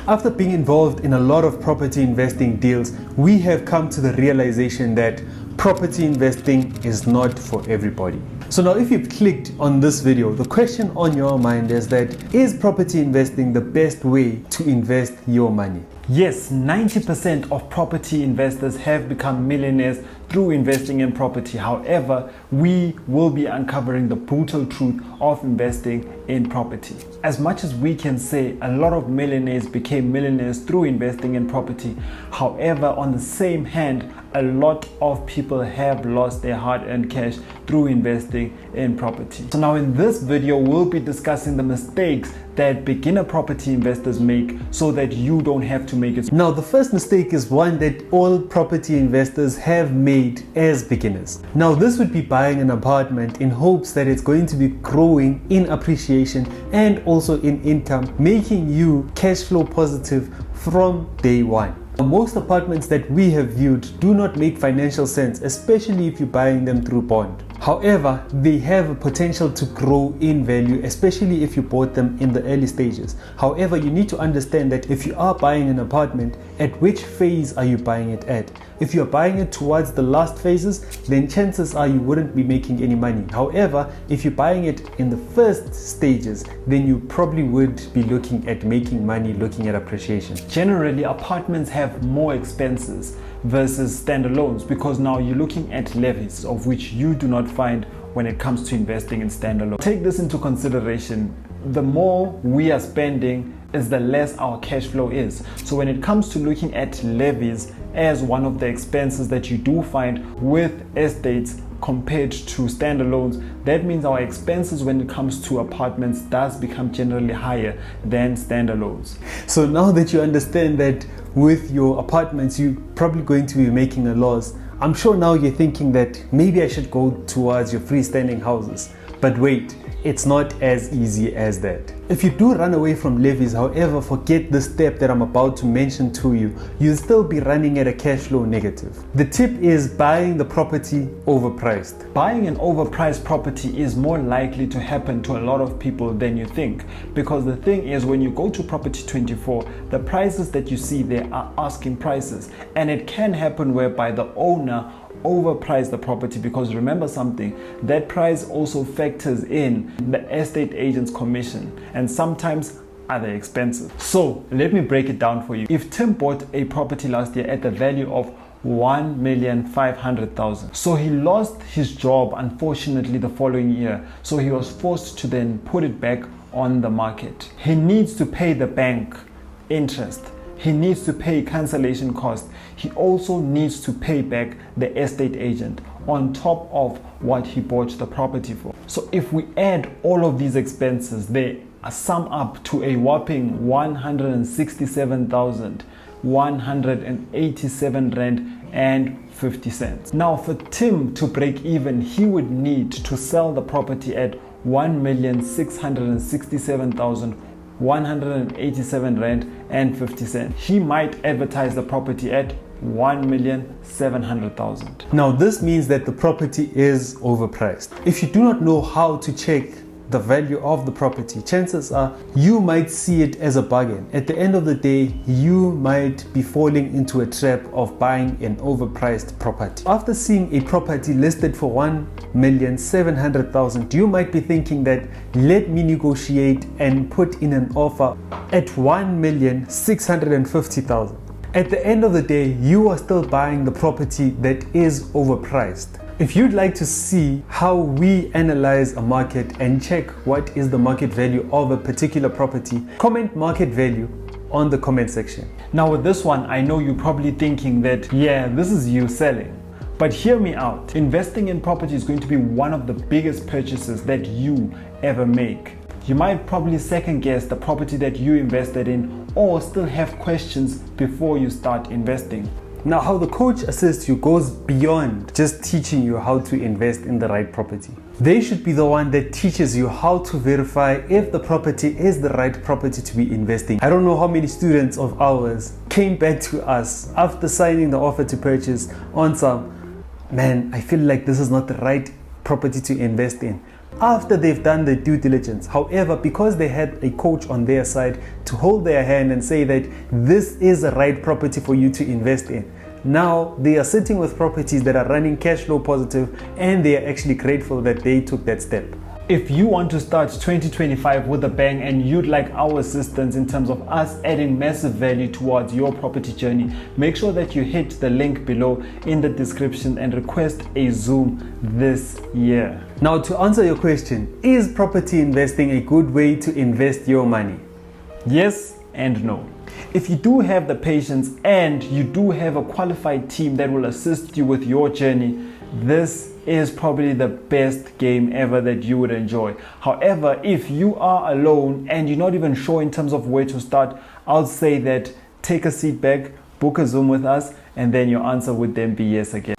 After being involved in a lot of property investing deals, we have come to the realization that property investing is not for everybody. So now if you've clicked on this video, the question on your mind is that, is property investing the best way to invest your money? Yes, 90% of property investors have become millionaires through investing in property. However, we will be uncovering the brutal truth of investing in property. As much as we can say a lot of millionaires became millionaires through investing in property, however, on the same hand, a lot of people have lost their hard-earned cash through investing in property. So now in this video, we'll be discussing the mistakes that beginner property investors make so that you don't have to make it. Now, the first mistake is one that all property investors have made as beginners. Now, this would be buying an apartment in hopes that it's going to be growing in appreciation and also in income, making you cash flow positive from day one. Most apartments that we have viewed do not make financial sense, especially if you're buying them through bond. However, they have a potential to grow in value, especially if you bought them in the early stages. However, you need to understand that if you are buying an apartment, at which phase are you buying it at? If you're buying it towards the last phases, then chances are you wouldn't be making any money. However, if you're buying it in the first stages, then you probably would be looking at making money, looking at appreciation. Generally, apartments have more expenses versus standalones because now you're looking at levies, of which you do not find when it comes to investing in standalone. Take this into consideration. The more we are spending is the less our cash flow is. So when it comes to looking at levies as one of the expenses that you do find with estates compared to standalones, that means our expenses when it comes to apartments does become generally higher than standalones. So now that you understand that with your apartments you're probably going to be making a loss, I'm sure now you're thinking that maybe I should go towards your freestanding houses. But wait, it's not as easy as that. If you do run away from levies, however, forget the step that I'm about to mention to you, you'll still be running at a cash flow negative. The tip is buying the property overpriced. Buying an overpriced property is more likely to happen to a lot of people than you think, because the thing is, when you go to Property 24, the prices that you see there are asking prices, and it can happen whereby the owner overprice the property, because remember something, that price also factors in the estate agent's commission and sometimes other expenses. So let me break it down for you. If Tim bought a property last year at the value of 1,500,000, so he lost his job unfortunately the following year, so he was forced to then put it back on the market. He needs to pay the bank interest. He needs to pay cancellation costs. He also needs to pay back the estate agent on top of what he bought the property for. So if we add all of these expenses, they sum up to a whopping 167,187 rand and 50 cents. Now for Tim to break even, he would need to sell the property at 1,667,187 rand and 50 cents. He might advertise the property at 1,700,000. Now this means that the property is overpriced. If you do not know how to check the value of the property, chances are you might see it as a bargain. At the end of the day, you might be falling into a trap of buying an overpriced property. After seeing a property listed for 1,700,000, you might be thinking that let me negotiate and put in an offer at 1,650,000. At the end of the day, you are still buying the property that is overpriced. If you'd like to see how we analyze a market and check what is the market value of a particular property, comment market value on the comment section. Now with this one, I know you're probably thinking that, yeah, this is you selling. But hear me out. Investing in property is going to be one of the biggest purchases that you ever make. You might probably second guess the property that you invested in or still have questions before you start investing. Now, how the coach assists you goes beyond just teaching you how to invest in the right property. They should be the one that teaches you how to verify if the property is the right property to be investing. I don't know how many students of ours came back to us after signing the offer to purchase on some, man, I feel like this is not the right property to invest in. after they've done the due diligence. However, because they had a coach on their side to hold their hand and say that this is the right property for you to invest in, now they are sitting with properties that are running cash flow positive, and they are actually grateful that they took that step. If you want to start 2025 with a bang and you'd like our assistance in terms of us adding massive value towards your property journey, make sure that you hit the link below in the description and request a Zoom this year. Now, to answer your question, is property investing a good way to invest your money? Yes and no. If you do have the patience and you do have a qualified team that will assist you with your journey, this is probably the best game ever that you would enjoy. However, if you are alone and you're not even sure in terms of where to start, I'll say that take a seat back, book a Zoom with us, and then your answer would then be yes again.